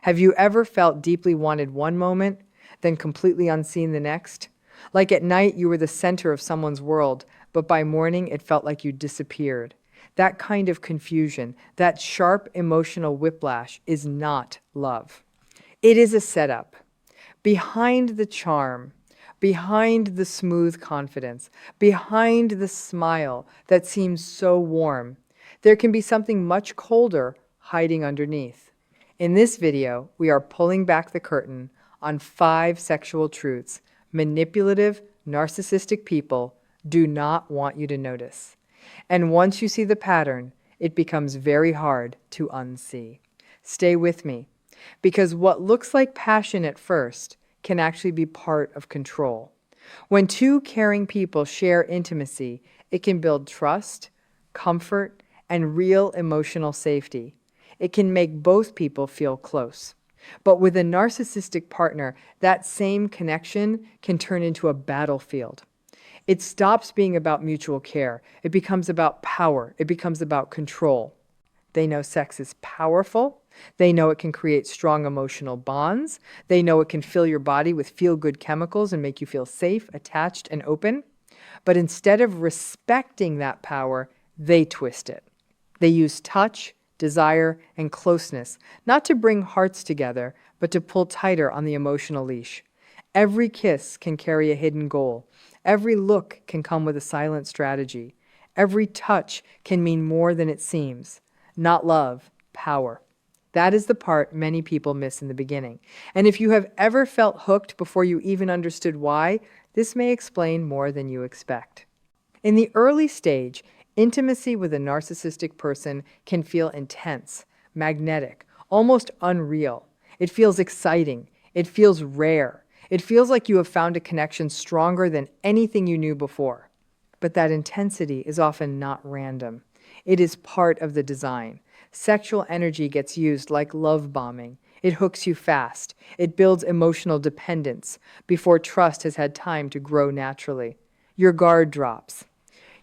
Have you ever felt deeply wanted one moment, then completely unseen the next? Like at night, you were the center of someone's world, but by morning, it felt like you disappeared. That kind of confusion, that sharp emotional whiplash, is not love. It is a setup. Behind the charm, behind the smooth confidence, behind the smile that seems so warm, there can be something much colder hiding underneath. In this video, we are pulling back the curtain on 5 sexual truths manipulative, narcissistic people do not want you to notice. And once you see the pattern, it becomes very hard to unsee. Stay with me, because what looks like passion at first can actually be part of control. When 2 caring people share intimacy, it can build trust, comfort, and real emotional safety. It can make both people feel close. But with a narcissistic partner, that same connection can turn into a battlefield. It stops being about mutual care. It becomes about power. It becomes about control. They know sex is powerful. They know it can create strong emotional bonds. They know it can fill your body with feel-good chemicals and make you feel safe, attached, and open. But instead of respecting that power, they twist it. They use touch, desire, and closeness, not to bring hearts together, but to pull tighter on the emotional leash. Every kiss can carry a hidden goal. Every look can come with a silent strategy. Every touch can mean more than it seems. Not love, power. That is the part many people miss in the beginning. And if you have ever felt hooked before you even understood why, this may explain more than you expect. In the early stage, intimacy with a narcissistic person can feel intense, magnetic, almost unreal. It feels exciting. It feels rare. It feels like you have found a connection stronger than anything you knew before. But that intensity is often not random. It is part of the design. Sexual energy gets used like love bombing. It hooks you fast. It builds emotional dependence before trust has had time to grow naturally. Your guard drops.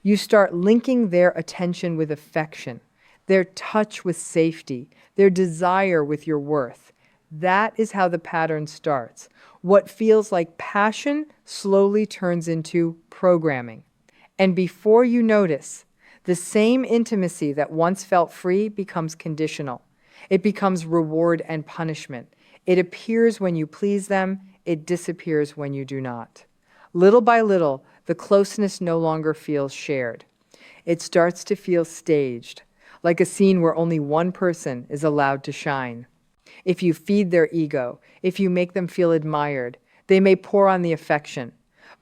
You start linking their attention with affection, their touch with safety, their desire with your worth. That is how the pattern starts. What feels like passion slowly turns into programming. And before you notice, the same intimacy that once felt free becomes conditional. It becomes reward and punishment. It appears when you please them. It disappears when you do not. Little by little, the closeness no longer feels shared. It starts to feel staged, like a scene where only one person is allowed to shine. If you feed their ego, if you make them feel admired, they may pour on the affection.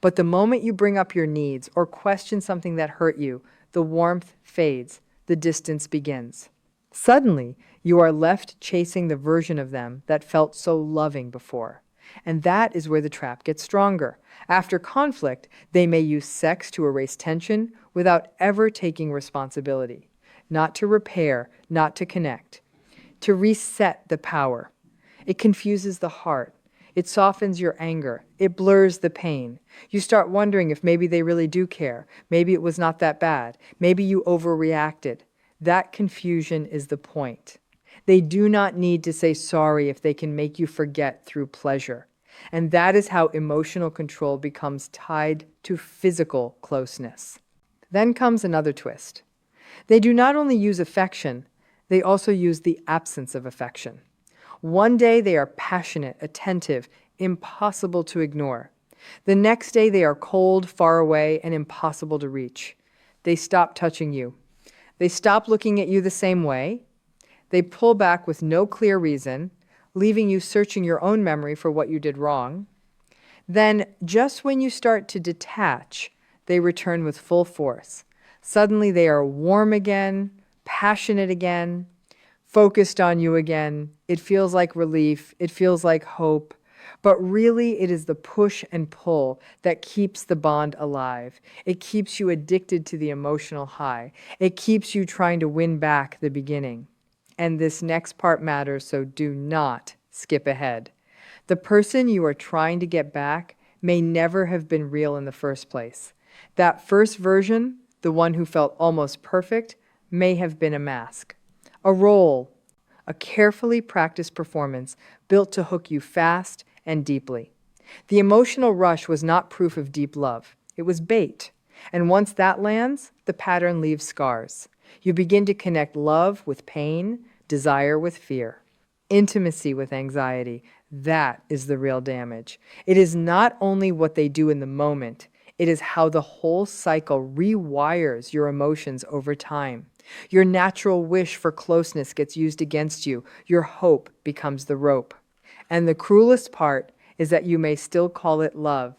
But the moment you bring up your needs or question something that hurt you, the warmth fades, the distance begins. Suddenly, you are left chasing the version of them that felt so loving before. And that is where the trap gets stronger. After conflict, they may use sex to erase tension without ever taking responsibility. Not to repair, not to connect. To reset the power. It confuses the heart. It softens your anger. It blurs the pain. You start wondering if maybe they really do care. Maybe it was not that bad. Maybe you overreacted. That confusion is the point. They do not need to say sorry if they can make you forget through pleasure. And that is how emotional control becomes tied to physical closeness. Then comes another twist. They do not only use affection, they also use the absence of affection. One day they are passionate, attentive, impossible to ignore. The next day they are cold, far away, and impossible to reach. They stop touching you. They stop looking at you the same way. They pull back with no clear reason, leaving you searching your own memory for what you did wrong. Then, just when you start to detach, they return with full force. Suddenly they are warm again, passionate again, focused on you again. It feels like relief. It feels like hope. But really, it is the push and pull that keeps the bond alive. It keeps you addicted to the emotional high. It keeps you trying to win back the beginning. And this next part matters, so do not skip ahead. The person you are trying to get back may never have been real in the first place. That first version, the one who felt almost perfect, may have been a mask, a role, a carefully practiced performance built to hook you fast and deeply. The emotional rush was not proof of deep love. It was bait. And once that lands, the pattern leaves scars. You begin to connect love with pain, desire with fear, intimacy with anxiety. That is the real damage. It is not only what they do in the moment, it is how the whole cycle rewires your emotions over time. Your natural wish for closeness gets used against you. Your hope becomes the rope. And the cruelest part is that you may still call it love,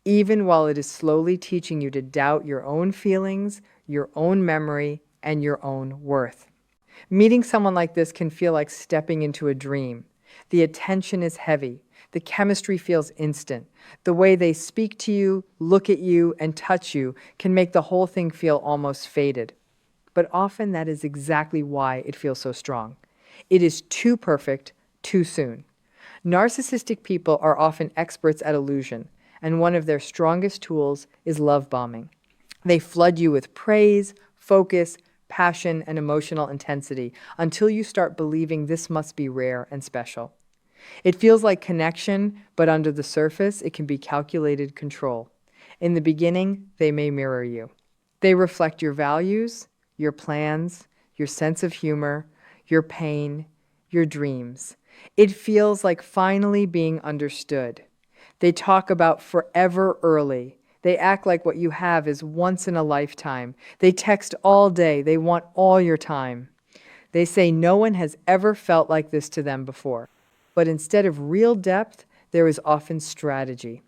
even while it is slowly teaching you to doubt your own feelings, your own memory, and your own worth. Meeting someone like this can feel like stepping into a dream. The attention is heavy. The chemistry feels instant. The way they speak to you, look at you, and touch you can make the whole thing feel almost fated. But often that is exactly why it feels so strong. It is too perfect, too soon. Narcissistic people are often experts at illusion, and one of their strongest tools is love bombing. They flood you with praise, focus, passion, and emotional intensity until you start believing this must be rare and special. It feels like connection, but under the surface, it can be calculated control. In the beginning, they may mirror you. They reflect your values, your plans, your sense of humor, your pain, your dreams. It feels like finally being understood. They talk about forever early. They act like what you have is once in a lifetime. They text all day. They want all your time. They say no one has ever felt like this to them before. But instead of real depth, there is often strategy.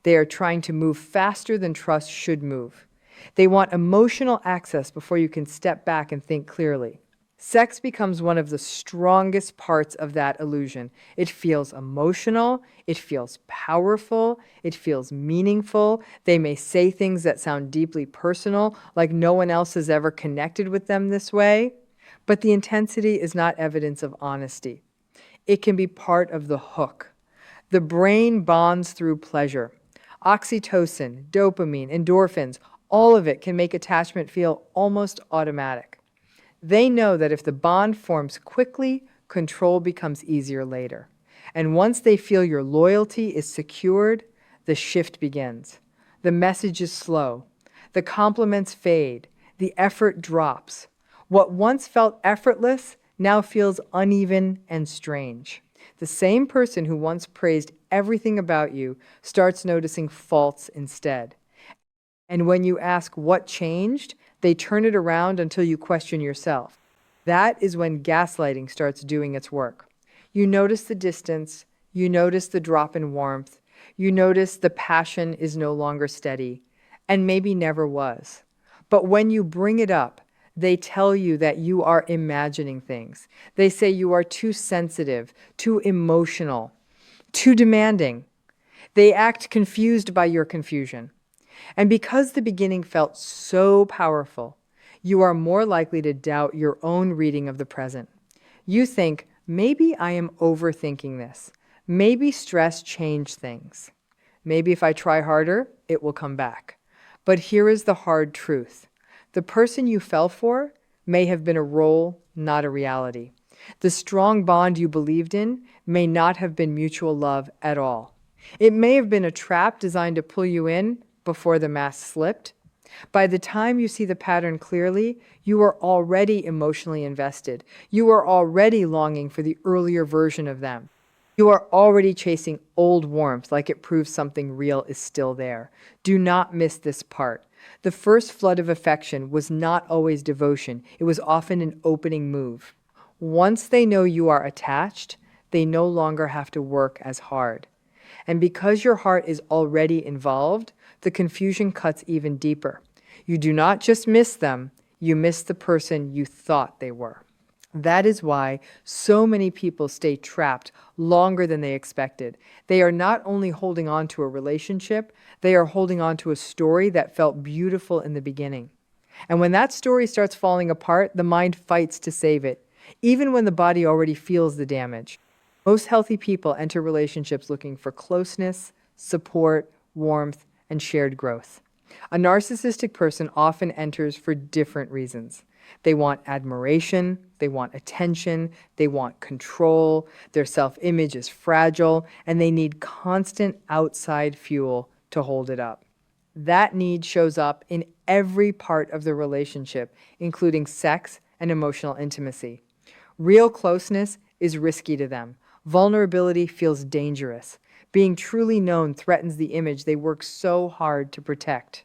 They are trying to move faster than trust should move. They want emotional access before you can step back and think clearly. Sex becomes one of the strongest parts of that illusion. It feels emotional, it feels powerful, it feels meaningful. They may say things that sound deeply personal, like no one else has ever connected with them this way. But the intensity is not evidence of honesty. It can be part of the hook. The brain bonds through pleasure. Oxytocin, dopamine, endorphins, all of it can make attachment feel almost automatic. They know that if the bond forms quickly, control becomes easier later. And once they feel your loyalty is secured, the shift begins. The message is slow. The compliments fade. The effort drops. What once felt effortless now feels uneven and strange. The same person who once praised everything about you starts noticing faults instead. And when you ask what changed, they turn it around until you question yourself. That is when gaslighting starts doing its work. You notice the distance, you notice the drop in warmth, you notice the passion is no longer steady, and maybe never was. But when you bring it up, they tell you that you are imagining things. They say you are too sensitive, too emotional, too demanding. They act confused by your confusion. And because the beginning felt so powerful, you are more likely to doubt your own reading of the present. You think, maybe I am overthinking this. Maybe stress changed things. Maybe if I try harder, it will come back. But here is the hard truth. The person you fell for may have been a role, not a reality. The strong bond you believed in may not have been mutual love at all. It may have been a trap designed to pull you in before the mask slipped. By the time you see the pattern clearly, you are already emotionally invested. You are already longing for the earlier version of them. You are already chasing old warmth like it proves something real is still there. Do not miss this part. The first flood of affection was not always devotion. It was often an opening move. Once they know you are attached, they no longer have to work as hard. And because your heart is already involved, the confusion cuts even deeper. You do not just miss them, you miss the person you thought they were. That is why so many people stay trapped longer than they expected. They are not only holding on to a relationship, they are holding on to a story that felt beautiful in the beginning. And when that story starts falling apart, the mind fights to save it, even when the body already feels the damage. Most healthy people enter relationships looking for closeness, support, warmth, and shared growth. A narcissistic person often enters for different reasons. They want admiration, they want attention, they want control, their self-image is fragile, and they need constant outside fuel to hold it up. That need shows up in every part of the relationship, including sex and emotional intimacy. Real closeness is risky to them. Vulnerability feels dangerous. Being truly known threatens the image they work so hard to protect.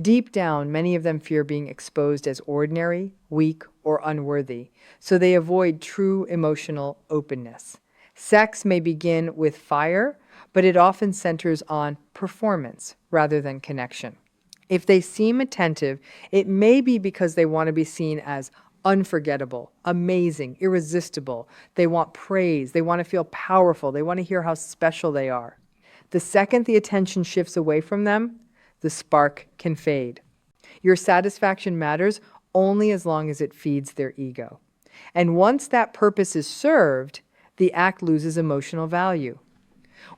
Deep down, many of them fear being exposed as ordinary, weak, or unworthy, so they avoid true emotional openness. Sex may begin with fire, but it often centers on performance rather than connection. If they seem attentive, it may be because they want to be seen as unforgettable, amazing, irresistible. They want praise. They want to feel powerful. They want to hear how special they are. The second the attention shifts away from them, the spark can fade. Your satisfaction matters only as long as it feeds their ego. And once that purpose is served, the act loses emotional value.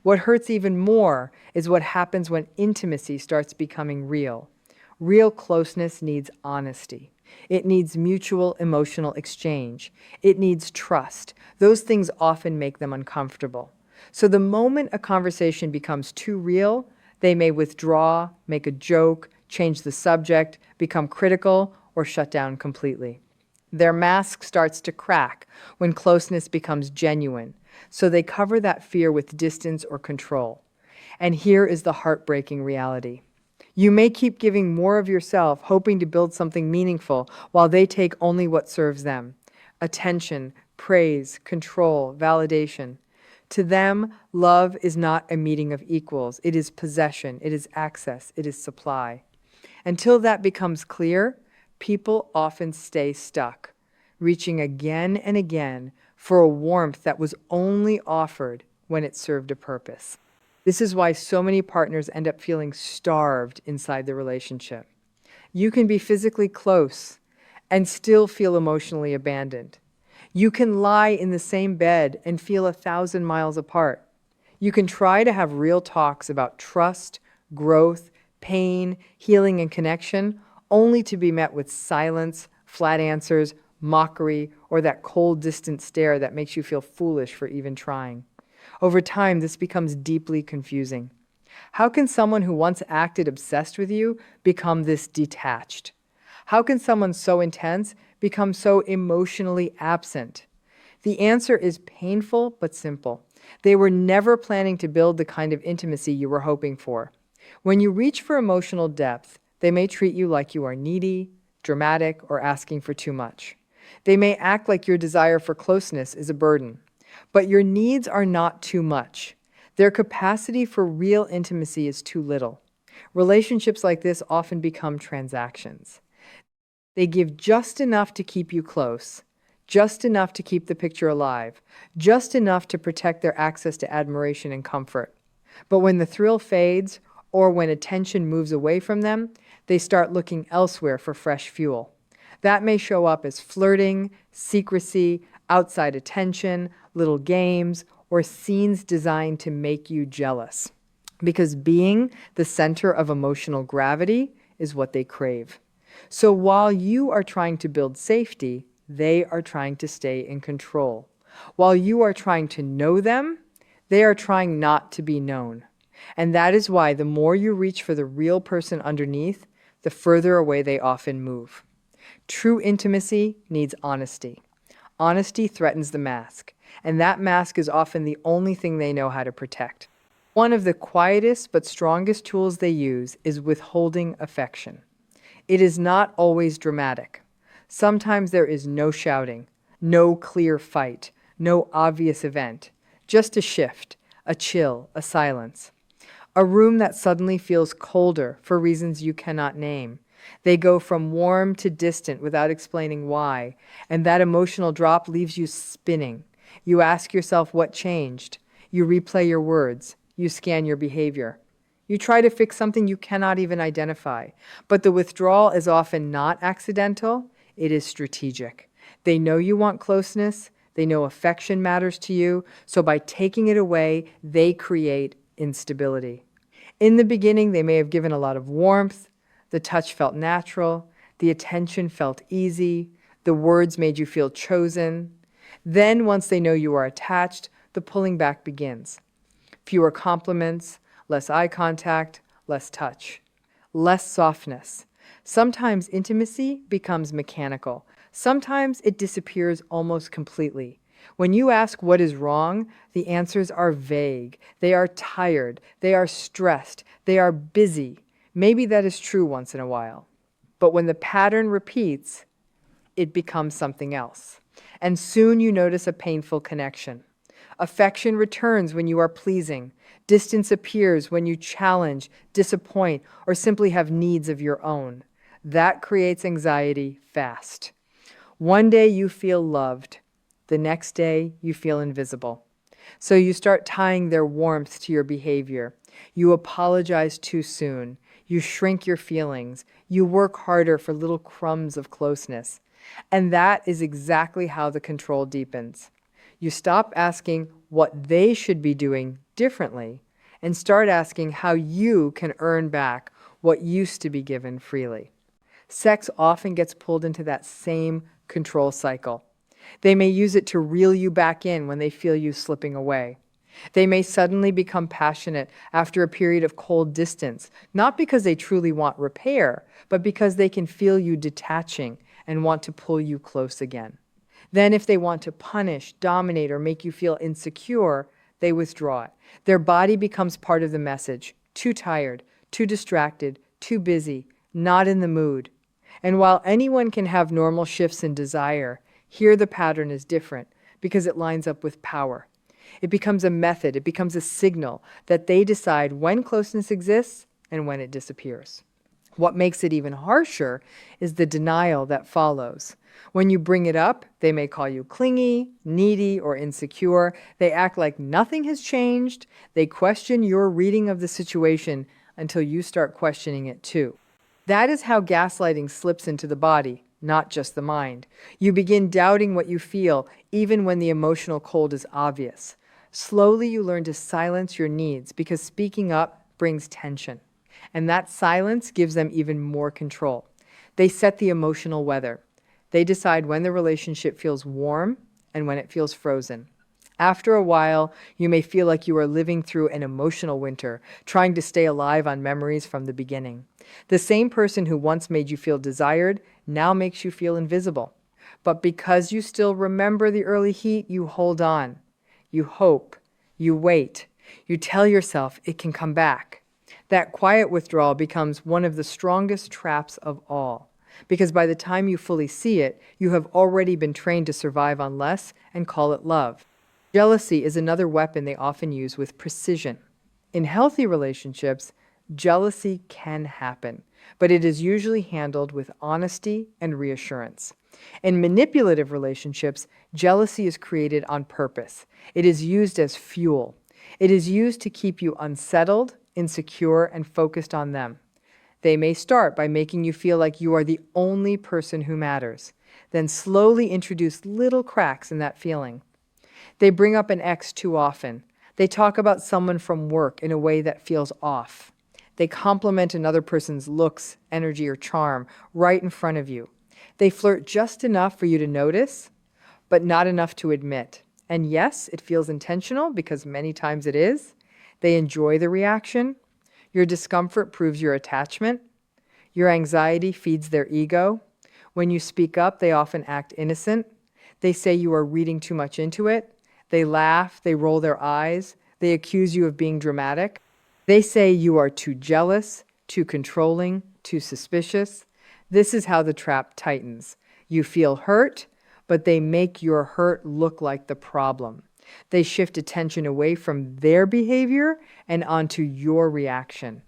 What hurts even more is what happens when intimacy starts becoming real. Real closeness needs honesty. It needs mutual emotional exchange. It needs trust. Those things often make them uncomfortable. So the moment a conversation becomes too real, they may withdraw, make a joke, change the subject, become critical, or shut down completely. Their mask starts to crack when closeness becomes genuine, so they cover that fear with distance or control. And here is the heartbreaking reality. You may keep giving more of yourself, hoping to build something meaningful, while they take only what serves them. Attention, praise, control, validation. To them, love is not a meeting of equals. It is possession, it is access, it is supply. Until that becomes clear, people often stay stuck, reaching again and again for a warmth that was only offered when it served a purpose. This is why so many partners end up feeling starved inside the relationship. You can be physically close and still feel emotionally abandoned. You can lie in the same bed and feel 1,000 miles apart. You can try to have real talks about trust, growth, pain, healing, and connection, only to be met with silence, flat answers, mockery, or that cold, distant stare that makes you feel foolish for even trying. Over time, this becomes deeply confusing. How can someone who once acted obsessed with you become this detached? How can someone so intense become so emotionally absent? The answer is painful but simple. They were never planning to build the kind of intimacy you were hoping for. When you reach for emotional depth, they may treat you like you are needy, dramatic, or asking for too much. They may act like your desire for closeness is a burden. But your needs are not too much. Their capacity for real intimacy is too little. Relationships like this often become transactions. They give just enough to keep you close, just enough to keep the picture alive, just enough to protect their access to admiration and comfort. But when the thrill fades, or when attention moves away from them, they start looking elsewhere for fresh fuel. That may show up as flirting, secrecy, outside attention, little games, or scenes designed to make you jealous. Because being the center of emotional gravity is what they crave. So while you are trying to build safety, they are trying to stay in control. While you are trying to know them, they are trying not to be known. And that is why the more you reach for the real person underneath, the further away they often move. True intimacy needs honesty. Honesty threatens the mask, and that mask is often the only thing they know how to protect. One of the quietest but strongest tools they use is withholding affection. It is not always dramatic. Sometimes there is no shouting, no clear fight, no obvious event, just a shift, a chill, a silence. A room that suddenly feels colder for reasons you cannot name. They go from warm to distant without explaining why, and that emotional drop leaves you spinning. You ask yourself what changed. You replay your words. You scan your behavior. You try to fix something you cannot even identify. But the withdrawal is often not accidental. It is strategic. They know you want closeness. They know affection matters to you. So by taking it away, they create instability. In the beginning, they may have given a lot of warmth. The touch felt natural. The attention felt easy. The words made you feel chosen. Then, once they know you are attached, the pulling back begins. Fewer compliments, less eye contact, less touch, less softness. Sometimes intimacy becomes mechanical. Sometimes it disappears almost completely. When you ask what is wrong, the answers are vague. They are tired. They are stressed. They are busy. Maybe that is true once in a while. But when the pattern repeats, it becomes something else. And soon you notice a painful connection. Affection returns when you are pleasing. Distance appears when you challenge, disappoint, or simply have needs of your own. That creates anxiety fast. One day you feel loved. The next day you feel invisible. So you start tying their warmth to your behavior. You apologize too soon. You shrink your feelings. You work harder for little crumbs of closeness. And that is exactly how the control deepens. You stop asking what they should be doing differently and start asking how you can earn back what used to be given freely. Sex often gets pulled into that same control cycle. They may use it to reel you back in when they feel you slipping away. They may suddenly become passionate after a period of cold distance, not because they truly want repair, but because they can feel you detaching and want to pull you close again. Then if they want to punish, dominate, or make you feel insecure, they withdraw it. Their body becomes part of the message. Too tired, too distracted, too busy, not in the mood. And while anyone can have normal shifts in desire, here the pattern is different because it lines up with power. It becomes a method, it becomes a signal that they decide when closeness exists and when it disappears. What makes it even harsher is the denial that follows. When you bring it up, they may call you clingy, needy, or insecure. They act like nothing has changed. They question your reading of the situation until you start questioning it too. That is how gaslighting slips into the body, not just the mind. You begin doubting what you feel, even when the emotional cold is obvious. Slowly, you learn to silence your needs because speaking up brings tension. And that silence gives them even more control. They set the emotional weather. They decide when the relationship feels warm and when it feels frozen. After a while, you may feel like you are living through an emotional winter, trying to stay alive on memories from the beginning. The same person who once made you feel desired now makes you feel invisible. But because you still remember the early heat, you hold on. You hope. You wait. You tell yourself it can come back. That quiet withdrawal becomes one of the strongest traps of all, because by the time you fully see it, you have already been trained to survive on less and call it love. Jealousy is another weapon they often use with precision. In healthy relationships, jealousy can happen, but it is usually handled with honesty and reassurance. In manipulative relationships, jealousy is created on purpose. It is used as fuel. It is used to keep you unsettled, insecure, and focused on them. They may start by making you feel like you are the only person who matters, then slowly introduce little cracks in that feeling. They bring up an ex too often. They talk about someone from work in a way that feels off. They compliment another person's looks, energy, or charm right in front of you. They flirt just enough for you to notice, but not enough to admit. And yes, it feels intentional because many times it is. They enjoy the reaction. Your discomfort proves your attachment. Your anxiety feeds their ego. When you speak up, they often act innocent. They say you are reading too much into it. They laugh, they roll their eyes, they accuse you of being dramatic. They say you are too jealous, too controlling, too suspicious. This is how the trap tightens. You feel hurt, but they make your hurt look like the problem. They shift attention away from their behavior and onto your reaction.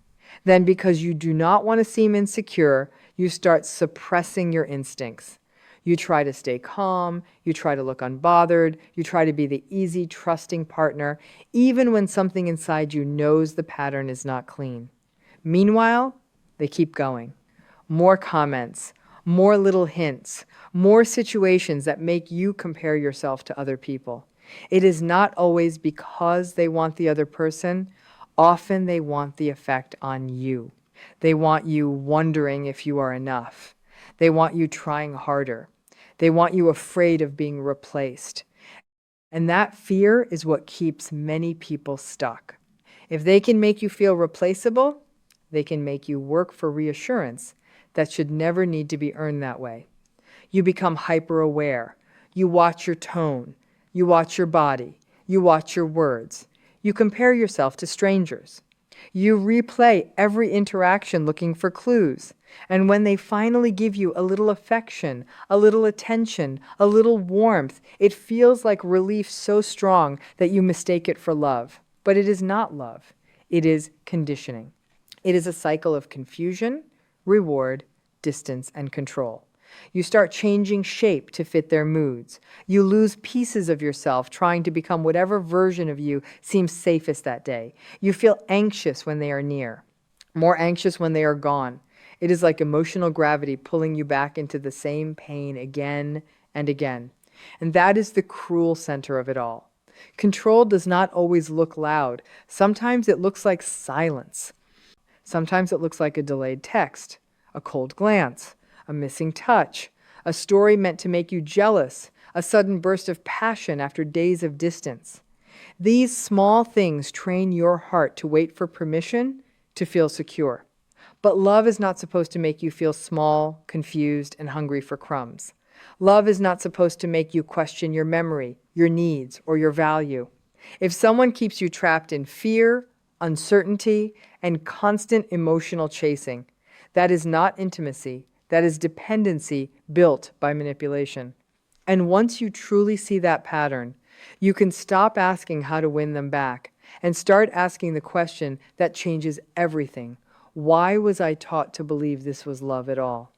Then, because you do not want to seem insecure, you start suppressing your instincts. You try to stay calm, you try to look unbothered, you try to be the easy, trusting partner, even when something inside you knows the pattern is not clean. Meanwhile, they keep going. More comments, more little hints, more situations that make you compare yourself to other people. It is not always because they want the other person. Often they want the effect on you. They want you wondering if you are enough. They want you trying harder. They want you afraid of being replaced. And that fear is what keeps many people stuck. If they can make you feel replaceable, they can make you work for reassurance that should never need to be earned that way. You become hyper-aware. You watch your tone. You watch your body. You watch your words. You compare yourself to strangers. You replay every interaction looking for clues. And when they finally give you a little affection, a little attention, a little warmth, it feels like relief so strong that you mistake it for love. But it is not love. It is conditioning. It is a cycle of confusion, reward, distance, and control. You start changing shape to fit their moods. You lose pieces of yourself trying to become whatever version of you seems safest that day. You feel anxious when they are near, more anxious when they are gone. It is like emotional gravity pulling you back into the same pain again and again. And that is the cruel center of it all. Control does not always look loud. Sometimes it looks like silence. Sometimes it looks like a delayed text, a cold glance, a missing touch, a story meant to make you jealous, a sudden burst of passion after days of distance. These small things train your heart to wait for permission to feel secure. But love is not supposed to make you feel small, confused, and hungry for crumbs. Love is not supposed to make you question your memory, your needs, or your value. If someone keeps you trapped in fear, uncertainty, and constant emotional chasing, that is not intimacy. That is dependency built by manipulation. And once you truly see that pattern, you can stop asking how to win them back and start asking the question that changes everything. Why was I taught to believe this was love at all?